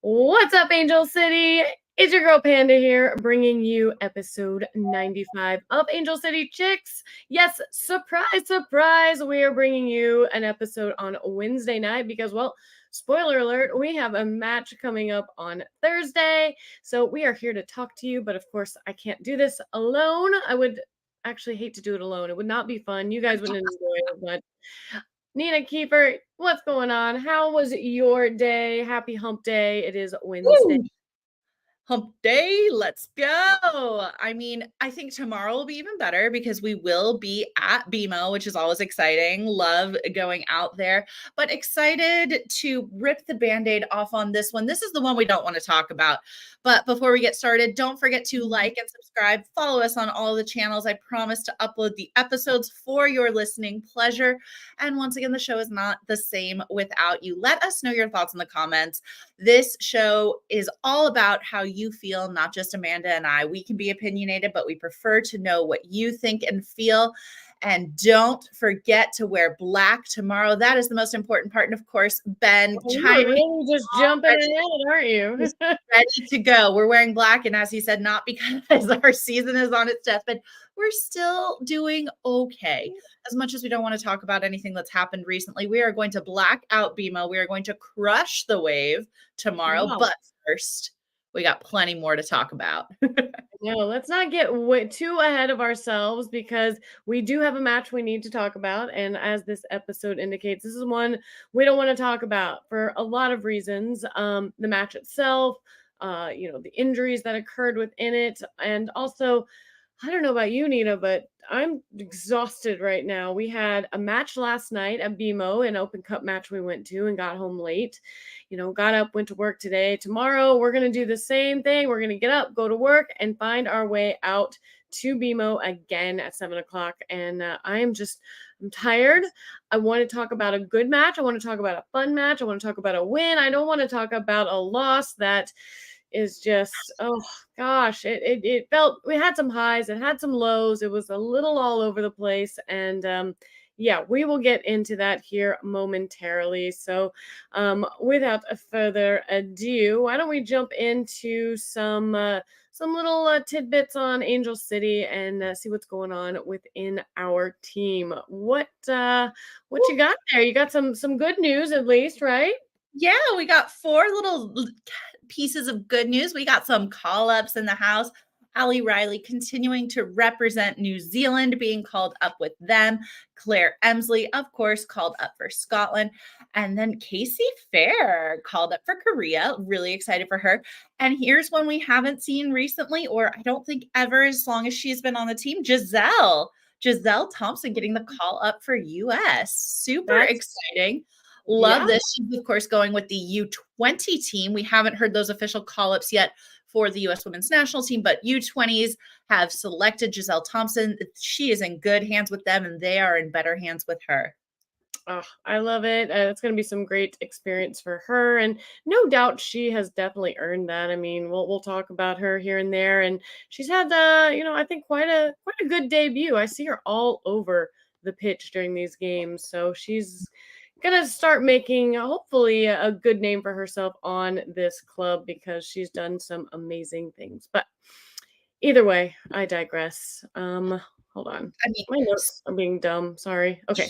What's up, Angel City? It's your girl Panda here, bringing you episode 95 of Angel City Chicks. Yes, surprise, surprise. We are bringing you an episode on Wednesday night because, well, spoiler alert, we have a match coming up on Thursday. So we are here to talk to you, but of course, I can't do this alone. I would actually hate to do it alone. It would not be fun. You guys wouldn't enjoy it, but Nina Kiefer, what's going on? How was your day? Happy hump day. It is Wednesday. Woo! Hump day, let's go. I think tomorrow will be even better because we will be at BMO, which is always exciting. Love going out there, but excited to rip the Band-Aid off on this one. This is the one we don't want to talk about. But before we get started, don't forget to like and subscribe. Follow us on all the channels. I promise to upload the episodes for your listening pleasure. And once again, the show is not the same without you. Let us know your thoughts in the comments. This show is all about how you feel, not just Amanda and I. We can be opinionated, but we prefer to know what you think and feel. And don't forget to wear black tomorrow. That is the most important part. And of course, Ben You're chiming really just jumping ahead, aren't you? ready to go. We're wearing black. And as he said, not because our season is on its deathbed, we're still doing okay. As much as we don't want to talk about anything that's happened recently, we are going to black out BMO. We are going to crush the wave tomorrow. Wow. But first, we got plenty more to talk about. No, let's not get too ahead of ourselves because we do have a match we need to talk about. And as this episode indicates, this is one we don't want to talk about for a lot of reasons. The match itself, the injuries that occurred within it, and also I don't know about you, Nina, but I'm exhausted right now. We had a match last night at BMO, an Open Cup match we went to and got home late. Got up, went to work today. Tomorrow, we're going to do the same thing. We're going to get up, go to work, and find our way out to BMO again at 7 o'clock. And I'm tired. I want to talk about a good match. I want to talk about a fun match. I want to talk about a win. I don't want to talk about a loss that is just, oh gosh, it felt, we had some highs, it had some lows, it was a little all over the place. And yeah, we will get into that here momentarily. So without further ado, why don't we jump into some little tidbits on Angel City and see what's going on within our team. What you got there? You got some good news at least, right? Yeah, we got 4 little pieces of good news. We got some call-ups in the house. Ali Riley continuing to represent New Zealand, being called up with them. Claire Emsley, of course, called up for Scotland. And then Casey Fair called up for Korea. Really excited for her. And here's one we haven't seen recently, or I don't think ever, as long as she's been on the team, Giselle Thompson getting the call up for US. Super exciting. Love this. She's, of course, going with the U20 team. We haven't heard those official call-ups yet for the U.S. women's national team, but U20s have selected Giselle Thompson. She is in good hands with them, and they are in better hands with her. Oh, I love it. It's going to be some great experience for her, and no doubt she has definitely earned that. I mean, we'll talk about her here and there, and she's had I think quite a good debut. I see her all over the pitch during these games, so she's gonna start making hopefully a good name for herself on this club because she's done some amazing things. But either way, I digress. Hold on. My notes are being dumb. Sorry. Okay.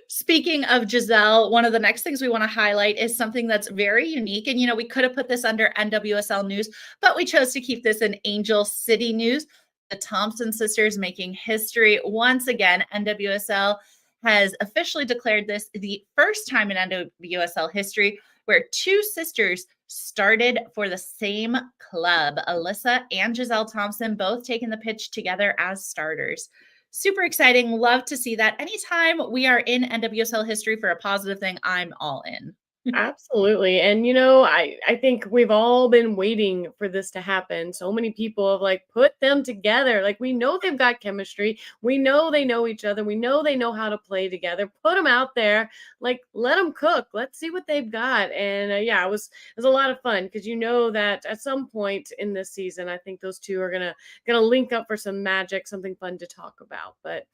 Speaking of Giselle, one of the next things we want to highlight is something that's very unique. And, we could have put this under NWSL news, but we chose to keep this in Angel City news. The Thompson sisters making history once again. NWSL has officially declared this the first time in NWSL history where 2 sisters started for the same club. Alyssa and Giselle Thompson both taking the pitch together as starters. Super exciting. Love to see that. Anytime we are in NWSL history for a positive thing, I'm all in. Absolutely. And I think we've all been waiting for this to happen. So many people have put them together. We know they've got chemistry. We know they know each other. We know they know how to play together. Put them out there. Let them cook. Let's see what they've got. And yeah, it was a lot of fun because that at some point in this season, I think those two are gonna link up for some magic, something fun to talk about. But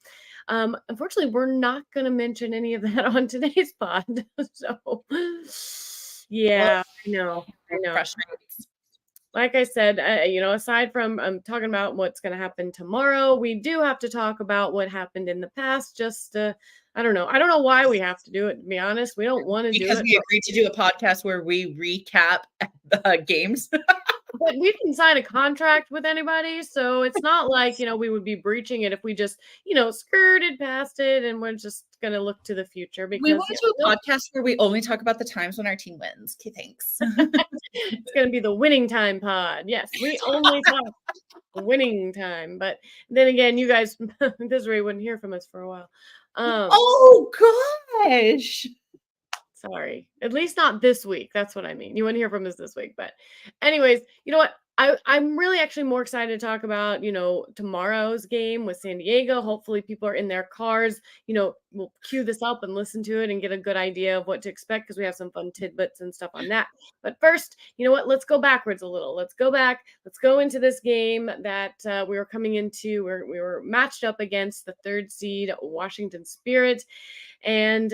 unfortunately, we're not going to mention any of that on today's pod. So Yeah, Ugh, I know. I know. frustrates. Like I said, aside from talking about what's going to happen tomorrow, we do have to talk about what happened in the past. Just, I don't know. I don't know why we have to do it, to be honest. We don't want to do Because it, we agreed to do a podcast where we recap games. but we didn't sign a contract with anybody. So it's not like, we would be breaching it if we just, skirted past it and we're just going to look to the future We because, want to do a podcast where we only talk about the times when our team wins. Okay, thanks. it's going to be the winning time pod. Yes, we only talk winning time. But then again, you guys, Desiree wouldn't hear from us for a while. Oh gosh. Sorry. At least not this week. That's what I mean. You wouldn't hear from us this week. But anyways, you know what? I'm really actually more excited to talk about, tomorrow's game with San Diego. Hopefully people are in their cars, we'll cue this up and listen to it and get a good idea of what to expect because we have some fun tidbits and stuff on that. But first, you know what? Let's go backwards a little. Let's go back. Let's go into this game that we were coming into where we were matched up against the third seed Washington Spirit. And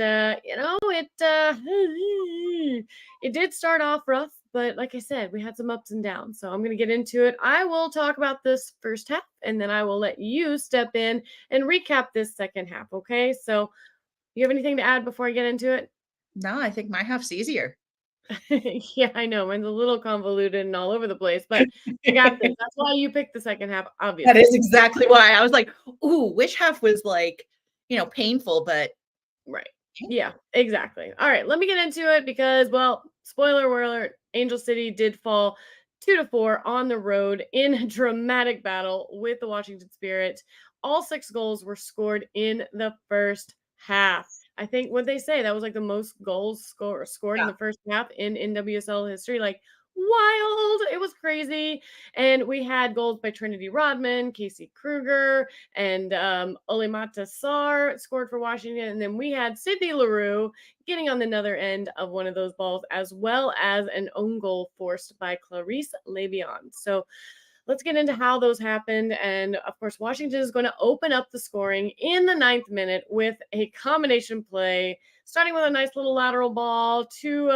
it did start off rough, but like I said, we had some ups and downs. So I'm going to get into it. I will talk about this first half, and then I will let you step in and recap this second half. Okay. So you have anything to add before I get into it? No, I think my half's easier. Yeah, I know. Mine's a little convoluted and all over the place, but I got this. That's why you picked the second half, That obviously. is exactly why I was like, ooh, which half was like, painful, but Right. Yeah, exactly. All right, let me get into it because, well, spoiler alert, Angel City did fall 2-4 on the road in a dramatic battle with the Washington Spirit. All 6 goals were scored in the first half. I think what they say that was like the most goals scored in yeah. the first half in NWSL history. Like wild. It was crazy. And we had goals by Trinity Rodman, Casey Kruger, and Olimata Sarr scored for Washington. And then we had Sydney Leroux getting on the other end of one of those balls, as well as an own goal forced by Clarice Levion. So let's get into how those happened. And of course, Washington is going to open up the scoring in the 9th minute with a combination play, starting with a nice little lateral ball to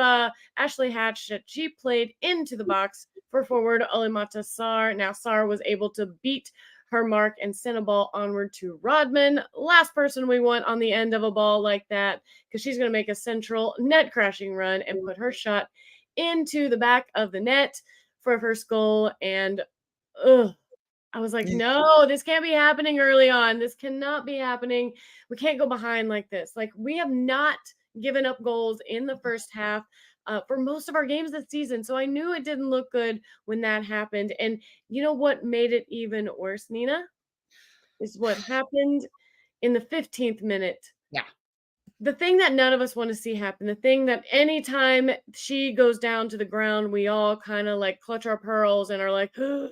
Ashley Hatch that she played into the box for forward Olimata Sarr. Now, Sarr was able to beat her mark and send a ball onward to Rodman. Last person we want on the end of a ball like that, because she's going to make a central net crashing run and put her shot into the back of the net for a first goal. And I was like, no, this can't be happening early on. This cannot be happening. We can't go behind like this. Like, we have not given up goals in the first half for most of our games this season. So I knew it didn't look good when that happened. And you know what made it even worse, Nina? Is what happened in the 15th minute. Yeah. The thing that none of us want to see happen, the thing that anytime she goes down to the ground, we all kind of like clutch our pearls and are like, Yeah.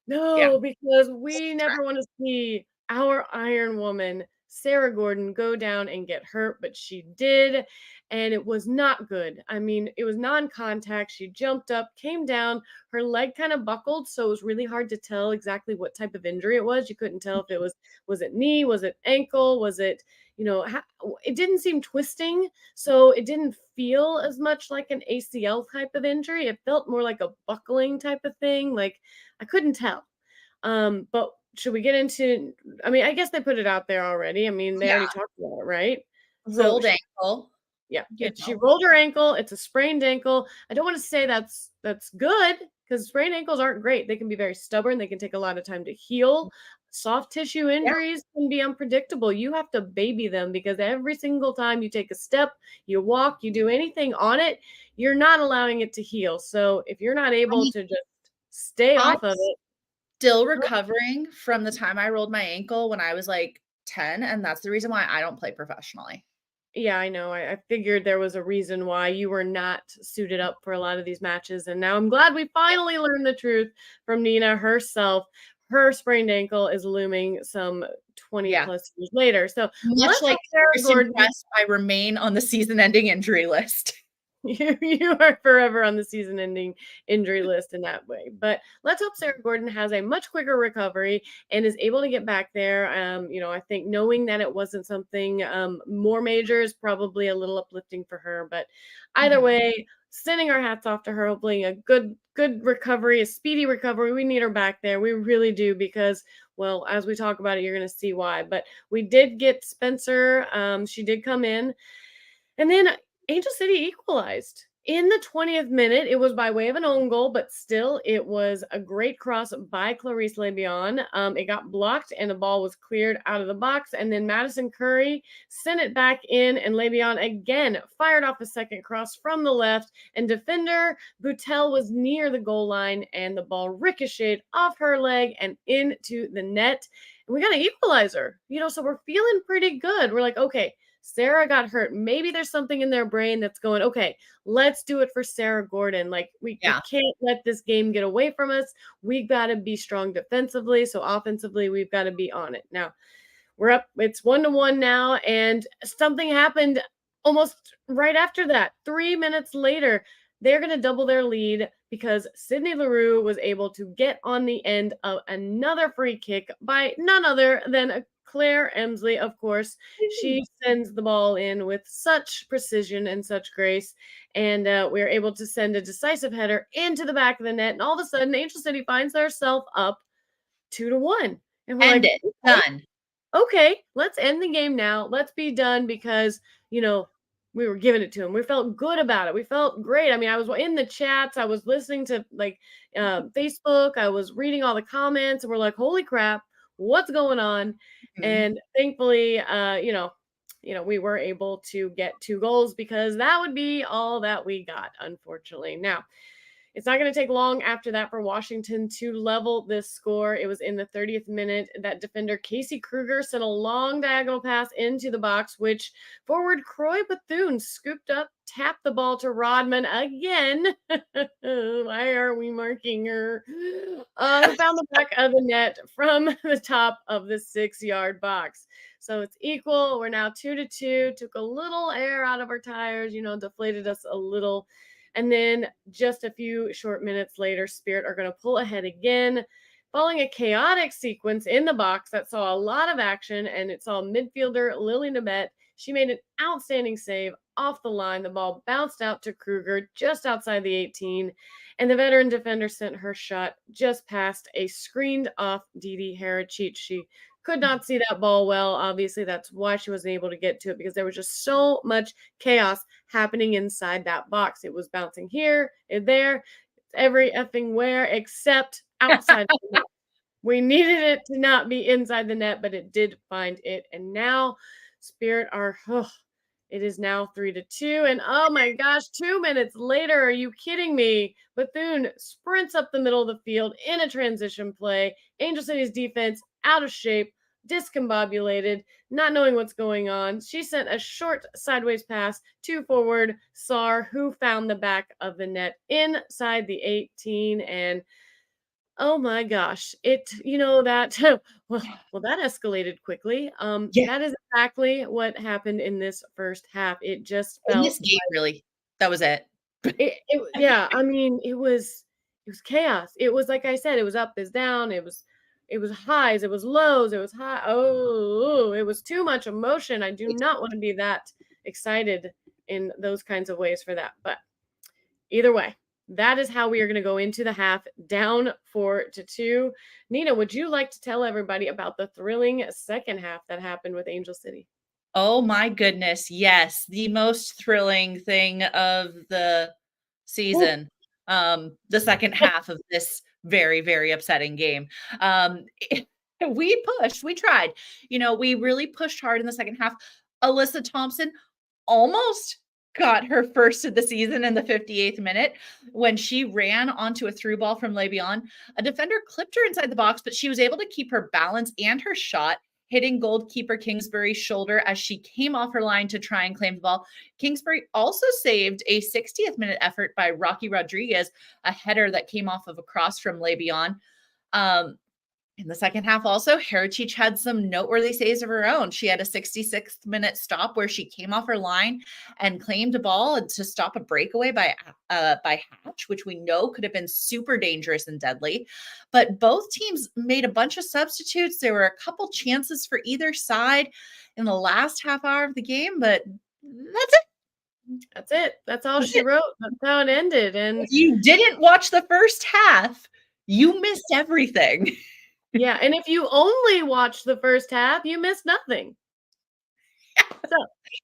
no, because we never want to see our Iron Woman, Sarah Gordon, go down and get hurt, but she did. And it was not good. I mean, it was non-contact. She jumped up, came down, her leg kind of buckled, so it was really hard to tell exactly what type of injury it was. You couldn't tell if it was it knee, was it ankle, was it, it didn't seem twisting, so it didn't feel as much like an ACL type of injury. It felt more like a buckling type of thing. Like, I couldn't tell. But should we get into, I mean, I guess they put it out there already. I mean, they Yeah. already talked about it, right? So Rolled ankle. yeah, You she know. rolled her ankle. It's a sprained ankle. I don't want to say that's good because sprained ankles aren't great. They can be very stubborn. They can take a lot of time to heal. Soft tissue Yeah. injuries can be unpredictable. You have to baby them because every single time you take a step, you walk, you do anything on it, you're not allowing it to heal. So if you're not I able mean, to just stay I'm off of it, still recovering from the time I rolled my ankle when I was like 10, and that's the reason why I don't play professionally. yeah, I know. I figured there was a reason why you were not suited up for a lot of these matches. And now I'm glad we finally learned the truth from Nina herself. Her sprained ankle is looming some 20 Yeah. plus years later. So Much let's like hope Sarah Kristen Gordon. Press, I remain on the season-ending injury list. You are forever on the season-ending injury list in that way. But let's hope Sarah Gordon has a much quicker recovery and is able to get back there. I think knowing that it wasn't something more major is probably a little uplifting for her. But either Mhm. way, sending our hats off to her, hopefully a good recovery, a speedy recovery. We need her back there. We really do because, well, as we talk about it, you're going to see why. But we did get Spencer. She did come in. And then Angel City equalized. In the 20th minute, it was by way of an own goal, but still, it was a great cross by Clarice Lebion. It got blocked, and the ball was cleared out of the box. And then Madison Curry sent it back in, and Lebion again fired off a second cross from the left. And defender Boutel was near the goal line, and the ball ricocheted off her leg and into the net. And we got an equalizer, so we're feeling pretty good. We're like, okay, Sarah got hurt. Maybe there's something in their brain that's going, okay, let's do it for Sarah Gordon. Like we Yeah. can't let this game get away from us. We got to be strong defensively. So offensively, we've got to be on it. Now, we're up. It's 1-1 now, and something happened almost right after that. 3 minutes later, they're going to double their lead because Sydney Leroux was able to get on the end of another free kick by none other than Claire Emsley, of course. She sends the ball in with such precision and such grace, and we are able to send a decisive header into the back of the net. And all of a sudden, Angel City finds herself up 2-1, and we're End like, it. Done. okay, let's end the game now. Let's be done because, we were giving it to him. We felt good about it. We felt great. I mean, I was in the chats. I was listening to Facebook. I was reading all the comments, and we're like, holy crap, what's going on? Mhm. And thankfully, we were able to get 2 goals because that would be all that we got, unfortunately. Now, it's not going to take long after that for Washington to level this score. It was in the 30th minute that defender Casey Kruger sent a long diagonal pass into the box, which forward Croy Bethune scooped up, tapped the ball to Rodman again. Why are we marking her? Who found the back of the net from the top of the 6-yard box. So it's equal. We're now 2-2. Took a little air out of our tires, deflated us a little. And then just a few short minutes later, Spirit are going to pull ahead again, following a chaotic sequence in the box that saw a lot of action. And it saw midfielder Lily Nabet. She made an outstanding save off the line. The ball bounced out to Kruger just outside the 18. And the veteran defender sent her shot just past a screened off Didi Harachich. She could not see that ball well. Obviously, that's why she wasn't able to get to it because there was just so much chaos happening inside that box. It was bouncing here and there, every effing where except outside the net. We needed it to not be inside the net, but it did find it. And now, Spirit it is now 3-2. And oh my gosh, 2 minutes later, are you kidding me? Bethune sprints up the middle of the field in a transition play. Angel City's defense out of shape, discombobulated, not knowing what's going on. She sent a short sideways pass to forward Sar, who found the back of the net inside the 18. And oh my gosh, that that escalated quickly. Yeah. That is exactly what happened in this first half. It just In felt this game, really. That was it. yeah, I mean, it was chaos. It was like I said, it was up, it was down, it was highs, it was lows, it was high. Oh, it was too much emotion. I do not want to be that excited in those kinds of ways for that. But either way, that is how we are going to go into the half, down 4-2. Nina, would you like to tell everybody about the thrilling second half that happened with Angel City? Oh my goodness, yes, the most thrilling thing of the Ooh. season, the second half of this very, very upsetting game. Um, we tried, we really pushed hard in the second half. Alyssa Thompson almost got her first of the season in the 58th minute when she ran onto a through ball from Lebion. A defender clipped her inside the box, but she was able to keep her balance and her shot, hitting goalkeeper Kingsbury's shoulder as she came off her line to try and claim the ball. Kingsbury also saved a 60th minute effort by Rocky Rodriguez, a header that came off of a cross from Lebion. Um, In the second half, also, Heritage had some noteworthy saves of her own. She had a 66th minute stop where she came off her line and claimed a ball to stop a breakaway by Hatch, which we know could have been super dangerous and deadly. But both teams made a bunch of substitutes. There were a couple chances for either side in the last half hour of the game, but that's it. That's it. That's all That's she it. wrote. That's how it ended. If And you didn't watch the first half, you missed everything. yeah, and if you only watch the first half, you miss nothing. So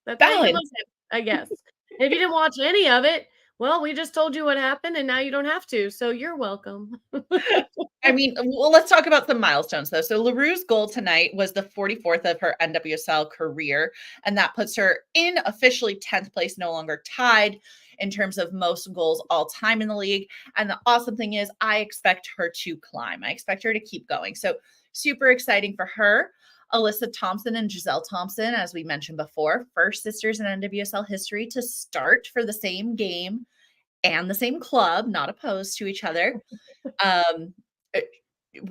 that's how you look Balance. at it, I guess. If you didn't watch any of it, well, we just told you what happened and now you don't have to. So you're welcome. I mean, well, let's talk about some milestones though. So LaRue's goal tonight was the 44th of her NWSL career, and that puts her in officially 10th place, no longer tied in terms of most goals all time in the league. And the awesome thing is, I expect her to climb. I expect her to keep going. So super exciting for her. Alyssa Thompson and Giselle Thompson, as we mentioned before, first sisters in NWSL history to start for the same game and the same club, not opposed to each other. Um, uh,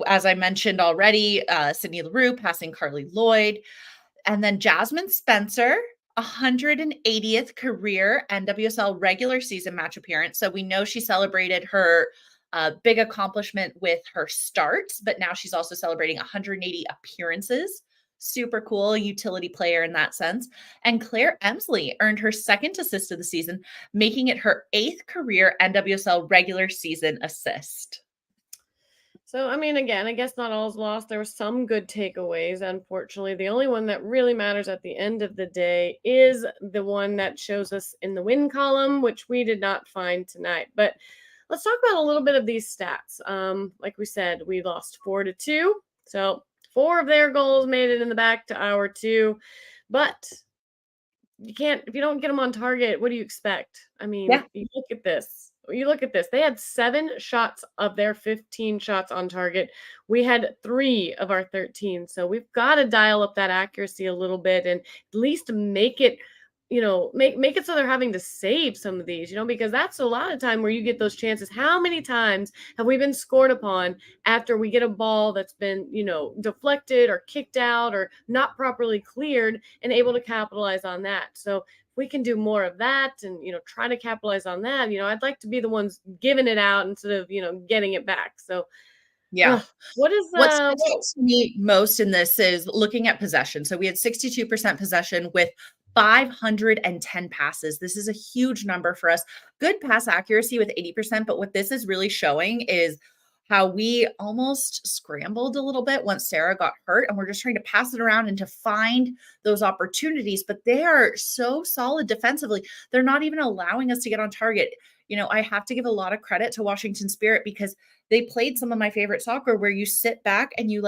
as I mentioned already, Sydney Leroux passing Carly Lloyd, and then Jasmine Spencer, 180th career NWSL regular season match appearance. So we know she celebrated her big accomplishment with her starts, but now she's also celebrating 180 appearances. Super cool utility player in that sense. And Claire Emsley earned her second assist of the season, making it her 8th career NWSL regular season assist. So, I mean, again, I guess not all is lost. There were some good takeaways. Unfortunately, the only one that really matters at the end of the day is the one that shows us in the win column, which we did not find tonight. But let's talk about a little bit of these stats. Like we said, we lost 4-2. So, 4 of their goals made it in the back to our 2. But you can't, if you don't get them on target, what do you expect? I mean, Yeah. you look at this. You look at this. They had 7 shots of their 15 shots on target. We had 3 of our 13. So we've got to dial up that accuracy a little bit and at least make it, make it so they're having to save some of these, because that's a lot of time where you get those chances. How many times have we been scored upon after we get a ball that's been, deflected or kicked out or not properly cleared and able to capitalize on that? So we can do more of that and try to capitalize on that. I'd like to be the ones giving it out instead of getting it back. So Yeah. what is What sticks out to me most in this is looking at possession. So we had 62% possession with 510 passes. This is a huge number for us. Good pass accuracy with 80%, but what this is really showing is how we almost scrambled a little bit once Sarah got hurt, and we're just trying to pass it around and to find those opportunities, but they are so solid defensively. They're not even allowing us to get on target. I have to give a lot of credit to Washington Spirit because they played some of my favorite soccer where you sit back and you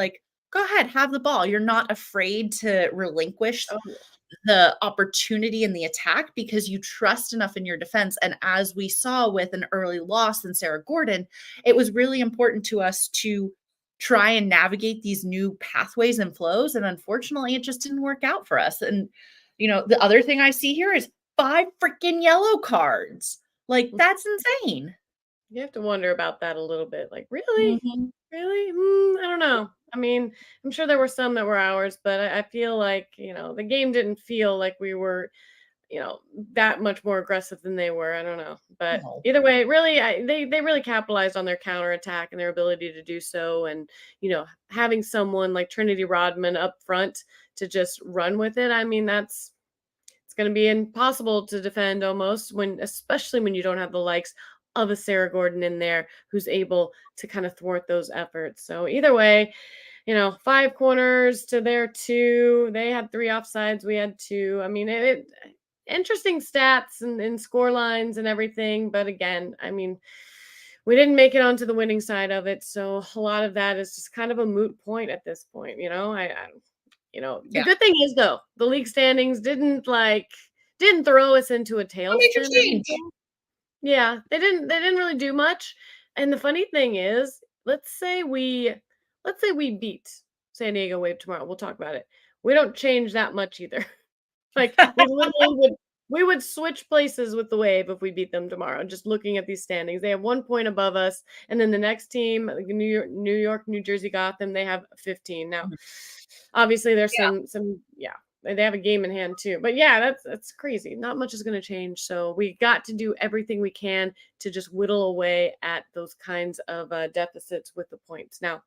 go ahead, have the ball. You're not afraid to relinquish oh, the opportunity in the attack because you trust enough in your defense. And as we saw with an early loss in Sarah Gordon, it was really important to us to try and navigate these new pathways and flows. And unfortunately, it just didn't work out for us. And, the other thing I see here is 5 freaking yellow cards. That's insane. you have to wonder about that a little bit. Like, really? Mhm. Really? I don't know. I mean, I'm sure there were some that were ours, but I feel like, the game didn't feel like we were, that much more aggressive than they were. I don't know. But No. either way, really, they really capitalized on their counterattack and their ability to do so. And, having someone like Trinity Rodman up front to just run with it. I mean, it's going to be impossible to defend almost especially when you don't have the likes of a Sarah Gordon in there who's able to kind of thwart those efforts. So either way, 5 corners to their 2. They had 3 offsides. We had 2. I mean, interesting stats and score lines and everything. But again, I mean, we didn't make it onto the winning side of it. So a lot of that is just kind of a moot point at this point. The Yeah. good thing is though, the league standings didn't throw us into a A major tailspin or change. anything. Yeah, they didn't really do much. And the funny thing is, let's say we beat San Diego Wave tomorrow. We'll talk about it. We don't change that much either. Like we literally would We would switch places with the Wave if we beat them tomorrow. Just looking at these standings, they have 1 point above us, and then the next team, like New York, New Jersey, got them. They have 15 now. Mhm. Obviously, there's Yeah. some yeah. They have a game in hand too, but yeah, that's crazy. Not much is going to change, so we got to do everything we can to just whittle away at those kinds of deficits with the points. Now,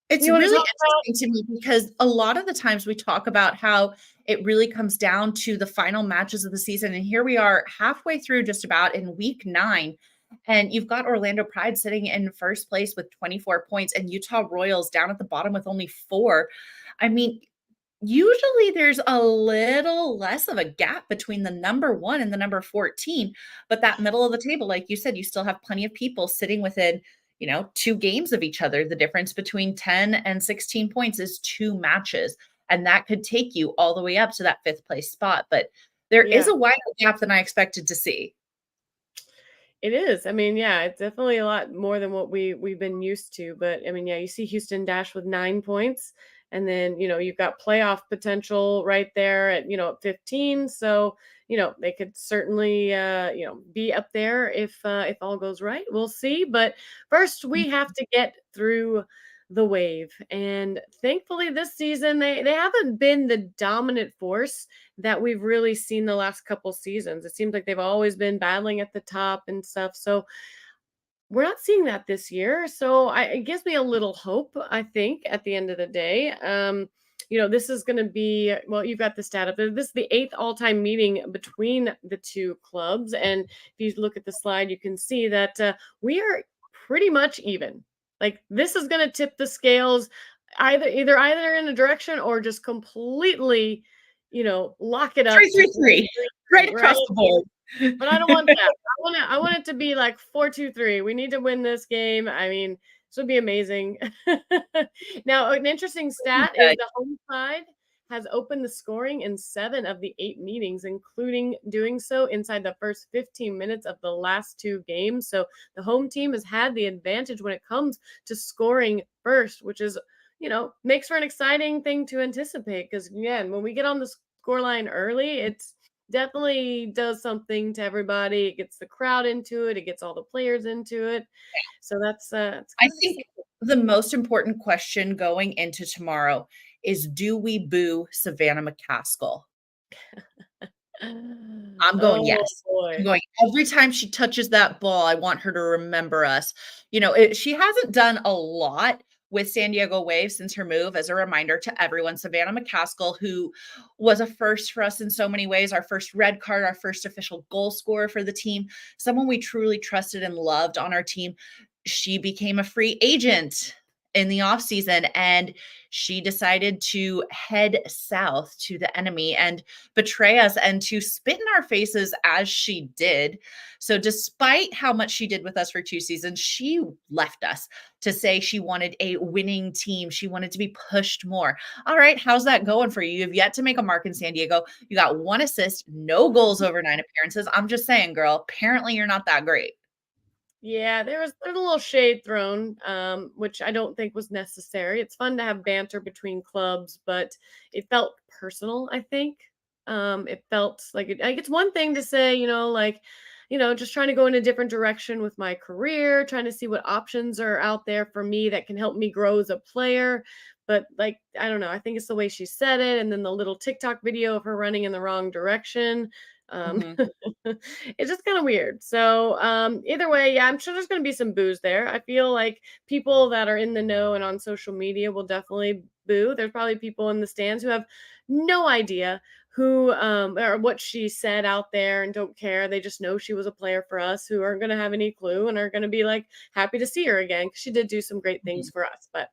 It's you want to really talk about? interesting to me because a lot of the times we talk about how it really comes down to the final matches of the season. And here we are halfway through just about in week 9. And you've got Orlando Pride sitting in first place with 24 points and Utah Royals down at the bottom with only 4. I mean, usually there's a little less of a gap between the number 1 and the number 14, but that middle of the table, like you said, you still have plenty of people sitting within, 2 games of each other. The difference between 10 and 16 points is 2 matches, and that could take you all the way up to that 5th place spot, but there is Yeah. a wider gap than I expected to see. It is. I mean, yeah, it's definitely a lot more than what we've been used to. But I mean, yeah, you see Houston Dash with 9 points, and then you've got playoff potential right there at 15. So they could certainly be up there if all goes right. We'll see. But first, we have to get through the Wave, and thankfully this season they haven't been the dominant force that we've really seen the last couple seasons. It seems like they've always been battling at the top and stuff. So we're not seeing that this year. So it gives me a little hope, I think, at the end of the day. This is going to be, well, you've got the stat up there. This is the 8th all time meeting between the two clubs. And if you look at the slide, you can see that we are pretty much even. Like this is going to tip the scales either in a direction or just completely, lock it up Three, to three, three, right 3-3, right? across the board. But I don't want that. I want it to be like 4-2-3. We need to win this game. I mean, this would be amazing. Now, an interesting stat is Okay. the home side has opened the scoring in 7 of the 8 meetings, including doing so inside the first 15 minutes of the last 2 games. So the home team has had the advantage when it comes to scoring first, which is, makes for an exciting thing to anticipate. Because again, when we get on the scoreline early, it's definitely does something to everybody. It gets the crowd into it. It gets all the players into it. So that's it's I kind of think exciting. the most important question going into tomorrow is, do we boo Savannah McCaskill? I'm going, Oh yes. I'm boy. going every time she touches that ball, I want her to remember us. She hasn't done a lot with San Diego Wave since her move. As a reminder to everyone, Savannah McCaskill, who was a first for us in so many ways, our first red card, our first official goal scorer for the team, someone we truly trusted and loved on our team. She became a free agent in the offseason, and she decided to head south to the enemy and betray us and to spit in our faces as she did. So, despite how much she did with us for 2 seasons, she left us to say she wanted a winning team. She wanted to be pushed more. All right, how's that going for you? You've yet to make a mark in San Diego. You got 1 assist, no goals over 9 appearances. I'm just saying, girl, apparently you're not that great. Yeah, there's a little shade thrown, which I don't think was necessary. It's fun to have banter between clubs, but it felt personal, I think. It felt like it's one thing to say, just trying to go in a different direction with my career, trying to see what options are out there for me that can help me grow as a player. But like, I don't know, I think it's the way she said it, and then the little TikTok video of her running in the wrong direction. Mhm. It's just kind of weird. So, either way, yeah, I'm sure there's going to be some boos there. I feel like people that are in the know and on social media will definitely boo. There's probably people in the stands who have no idea who or what she said out there and don't care. They just know she was a player for us, who aren't going to have any clue and are going to be like happy to see her again because she did do some great things Mhm. for us. But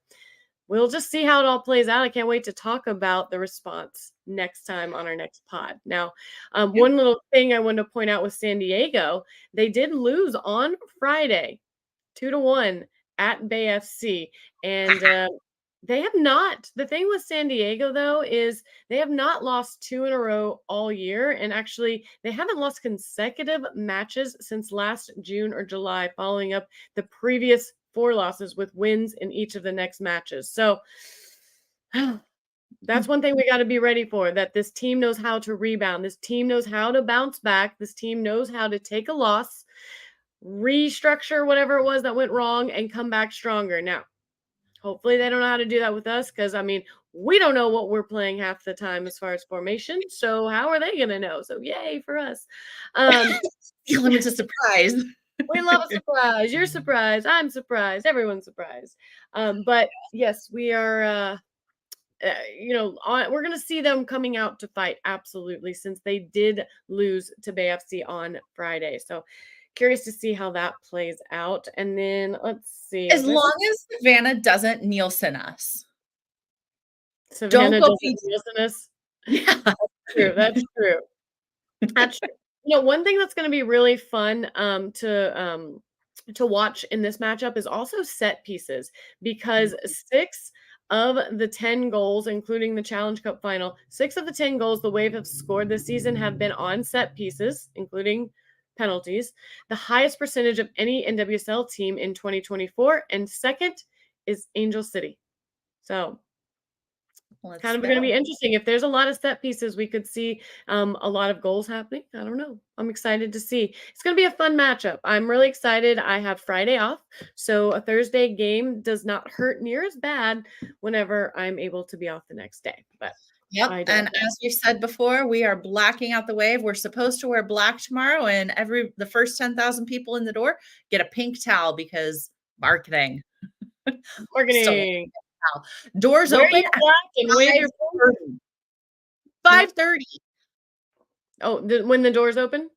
we'll just see how it all plays out. I can't wait to talk about the response next time on our next pod. Now, Yeah. one little thing I wanted to point out with San Diego, they did lose on Friday, 2-1 at Bay FC, and they have not. The thing with San Diego, though, is they have not lost 2 in a row all year, and actually, they haven't lost consecutive matches since last June or July, following up the previous 4 losses with wins in each of the next matches. So That's one thing we got to be ready for, that this team knows how to rebound. This team knows how to bounce back. This team knows how to take a loss, restructure whatever it was that went wrong, and come back stronger. Now, hopefully they don't know how to do that with us, because, I mean, we don't know what we're playing half the time as far as formation. So how are they going to know? So yay for us. Element of surprise. We love a surprise. You're surprised. I'm surprised. Everyone's surprised. But yes, we are, we're going to see them coming out to fight. Absolutely. Since they did lose to Bay FC on Friday. So curious to see how that plays out. And then let's see. As long as Savannah doesn't Nielsen us. Savannah doesn't Nielsen us. Yeah. That's true. That's true. That's true. One thing that's going to be really fun to watch in this matchup is also set pieces, because 6 of the 10 goals, including the Challenge Cup final, 6 of the 10 goals the Wave have scored this season have been on set pieces, including penalties. The highest percentage of any NWSL team in 2024, and second is Angel City. So it's kind of going to be interesting. If there's a lot of set pieces, we could see a lot of goals happening. I don't know. I'm excited to see. It's going to be a fun matchup. I'm really excited. I have Friday off, so a Thursday game does not hurt near as bad whenever I'm able to be off the next day. But yep. And as you said before, we are blacking out the Wave. We're supposed to wear black tomorrow, and the first 10,000 people in the door get a pink towel, because marketing. Marketing. Doors open at and wave your 5:30. Oh, when the doors open?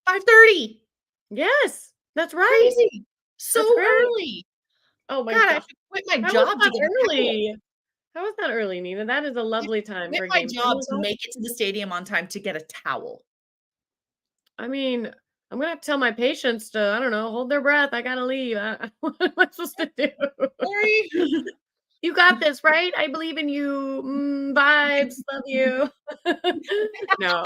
5:30. Yes, that's right. Crazy. So early. Oh my God, God. I should quit my job to get early. How is that early, Nina? That is a lovely time for a game. My job to make it to the stadium on time to get a towel. I mean, I'm going to have to tell my patients to, I don't know, hold their breath. I got to leave. What am I supposed to do? Sorry. You got this, right? I believe in you. Vibes. Love you. No,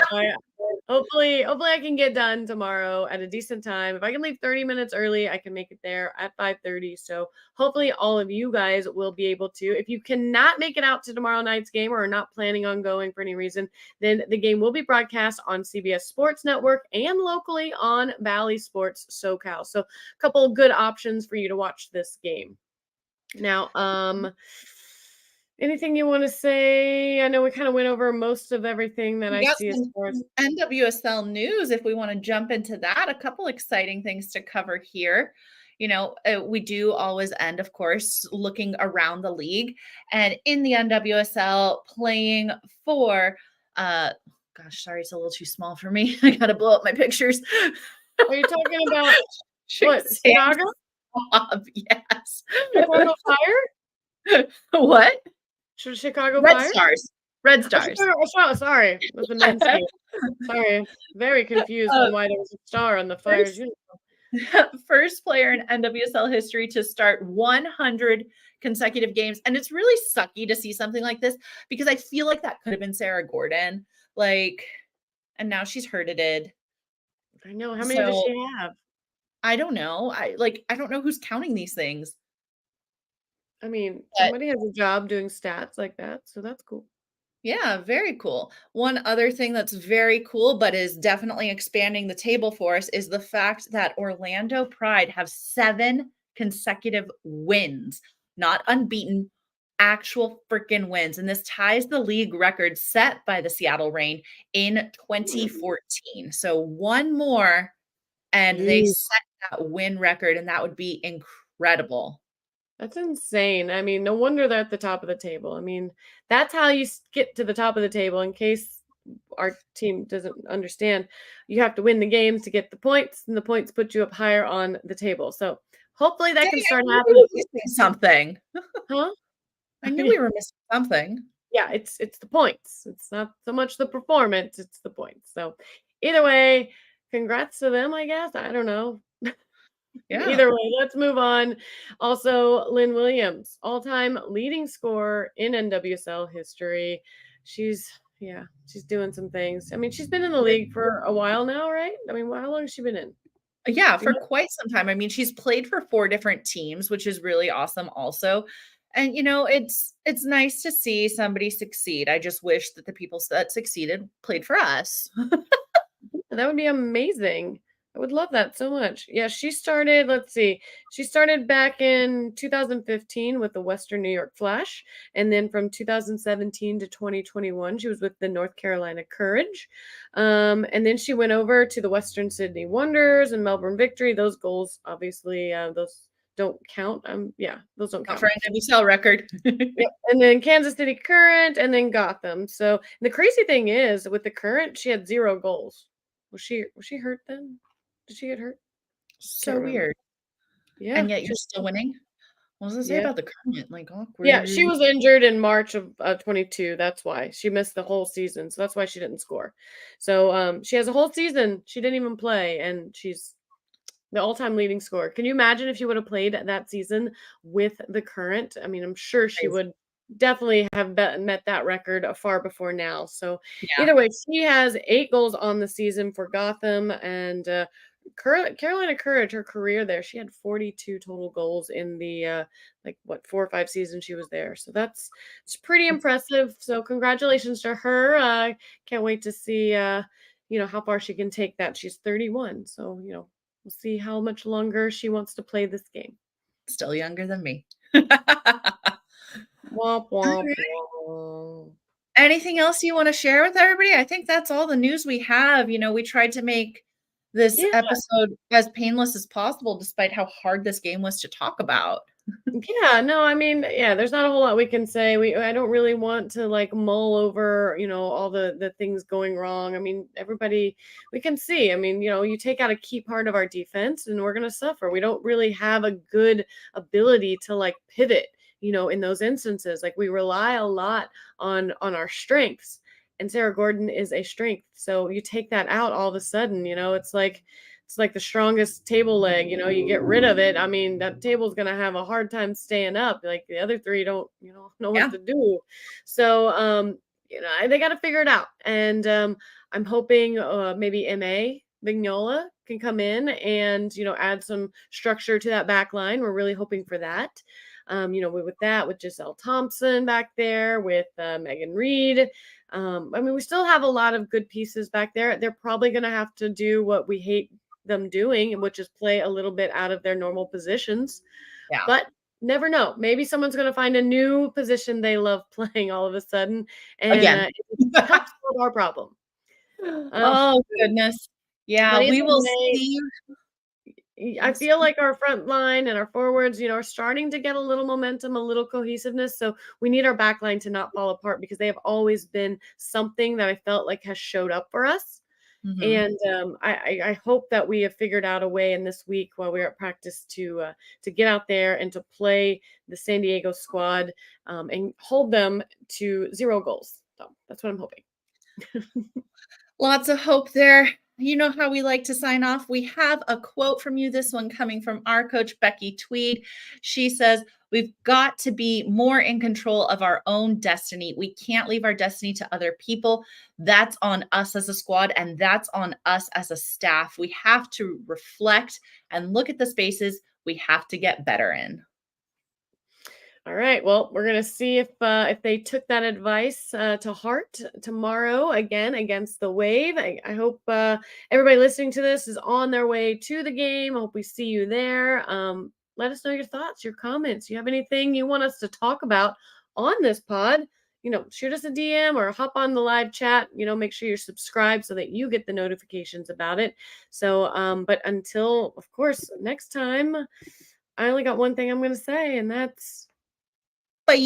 hopefully I can get done tomorrow at a decent time. If I can leave 30 minutes early, I can make it there at 5:30. So hopefully all of you guys will be able to. If you cannot make it out to tomorrow night's game, or are not planning on going for any reason, then the game will be broadcast on CBS Sports Network and locally on Valley Sports SoCal. So a couple of good options for you to watch this game. Now, anything you want to say? I know we kind of went over most of everything that I see as far as NWSL news. If we want to jump into that, a couple exciting things to cover here. We do always end, of course, looking around the league, and in the NWSL playing for, sorry, it's a little too small for me. I got to blow up my pictures. Are you talking about what, Chicago? Yes. Chicago Fire? What? Chicago Red Fire? Stars. Red Stars. Sorry. With the men's team. Sorry. Very confused on why there was a star on the Fire's uniform. First player in NWSL history to start 100 consecutive games. And it's really sucky to see something like this, because I feel like that could have been Sarah Gordon. And now she's hurted. I know. How many does she have? I don't know. I don't know who's counting these things. I mean, somebody has a job doing stats like that, so that's cool. Yeah, very cool. One other thing that's very cool, but is definitely expanding the table for us, is the fact that Orlando Pride have 7 consecutive wins, not unbeaten, actual freaking wins. And this ties the league record set by the Seattle Reign in 2014. So one more, and they set that win record, and that would be incredible. That's insane. I mean, no wonder they're at the top of the table. I mean, that's how you get to the top of the table. In case our team doesn't understand, you have to win the games to get the points, and the points put you up higher on the table. So hopefully that can start happening. Something. Huh? I knew we were missing something. Yeah, it's the points. It's not so much the performance, it's the points. So either way, congrats to them, I guess. I don't know. Yeah. Either way, let's move on. Also, Lynn Williams, all-time leading scorer in NWSL history. She's doing some things. I mean, she's been in the league for a while now, right? I mean, how long has she been in? Yeah, for quite some time. I mean, she's played for 4 different teams, which is really awesome also. And it's nice to see somebody succeed. I just wish that the people that succeeded played for us. That would be amazing. I would love that so much. Yeah, she started, let's see, she started back in 2015 with the Western New York Flash. And then from 2017 to 2021, she was with the North Carolina Courage. And then she went over to the Western Sydney Wonders and Melbourne Victory. Those goals, obviously, those don't count. Yeah, those don't Not count. for an NWSL record. Yep, and then Kansas City Current, and then Gotham. So the crazy thing is, with the Current, she had 0 goals. Was she hurt then? Did she get hurt? Can't So remember. weird. Yeah, And yet you're she still winning? What does it say yeah. about the Kermit? Like, Yeah, she awkward. was injured in March of 22. That's why she missed the whole season. So that's why she didn't score. So she has a whole season. She didn't even play, and she's the all-time leading scorer. Can you imagine if she would have played that season with the Current? I mean, I'm sure she Crazy. would definitely have met that record far before now. So Yeah. either way, she has 8 goals on the season for Gotham, and Carolina Courage, her career there, she had 42 total goals in the like what 4 or 5 seasons she was there. So it's pretty That's impressive. So congratulations to her. Can't wait to see how far she can take that. She's 31, so we'll see how much longer she wants to play this game. still younger than me. Womp womp womp. Anything else you wanna share with everybody? I think that's all the news we have. We tried to make this Yeah, episode as painless as possible despite how hard this game was to talk about. yeah, no, I mean, yeah, there's not a whole lot we can say. I don't really want to like mull over, all the things going wrong. I mean, everybody we can see. I mean, you take out a key part of our defense and we're going to suffer. We don't really have a good ability to like pivot, in those instances. Like we rely a lot on our strengths. And Sarah Gordon is a strength. So you take that out all of a sudden, it's like the strongest table leg, you get rid of it. I mean, that table's going to have a hard time staying up. Like the other three don't, know what Yeah, to do. So, they got to figure it out. And I'm hoping maybe MA Vignola can come in and, add some structure to that back line. We're really hoping for that. With that, with Giselle Thompson back there, with Megan Reed. I mean, we still have a lot of good pieces back there. They're probably going to have to do what we hate them doing, which is play a little bit out of their normal positions. yeah. But never know. Maybe someone's going to find a new position they love playing all of a sudden, and Again. it helps solve our problem. Oh, goodness. But Yeah, either we will way, see. I feel like our front line and our forwards, are starting to get a little momentum, a little cohesiveness. So we need our back line to not fall apart because they have always been something that I felt like has showed up for us. Mhm. And I hope that we have figured out a way in this week while we're at practice to get out there and to play the San Diego squad and hold them to 0 goals. So that's what I'm hoping. Lots of hope there. You know how we like to sign off. We have a quote from you, this one coming from our coach, Becky Tweed. She says, "We've got to be more in control of our own destiny. We can't leave our destiny to other people. That's on us as a squad, and that's on us as a staff. We have to reflect and look at the spaces we have to get better in." All right. Well, we're gonna see if they took that advice to heart tomorrow again against the Wave. I hope everybody listening to this is on their way to the game. I hope we see you there. Let us know your thoughts, your comments. You have anything you want us to talk about on this pod? Shoot us a DM or hop on the live chat. Make sure you're subscribed so that you get the notifications about it. So, but until, of course, next time, I only got one thing I'm gonna say, and that's. Bye.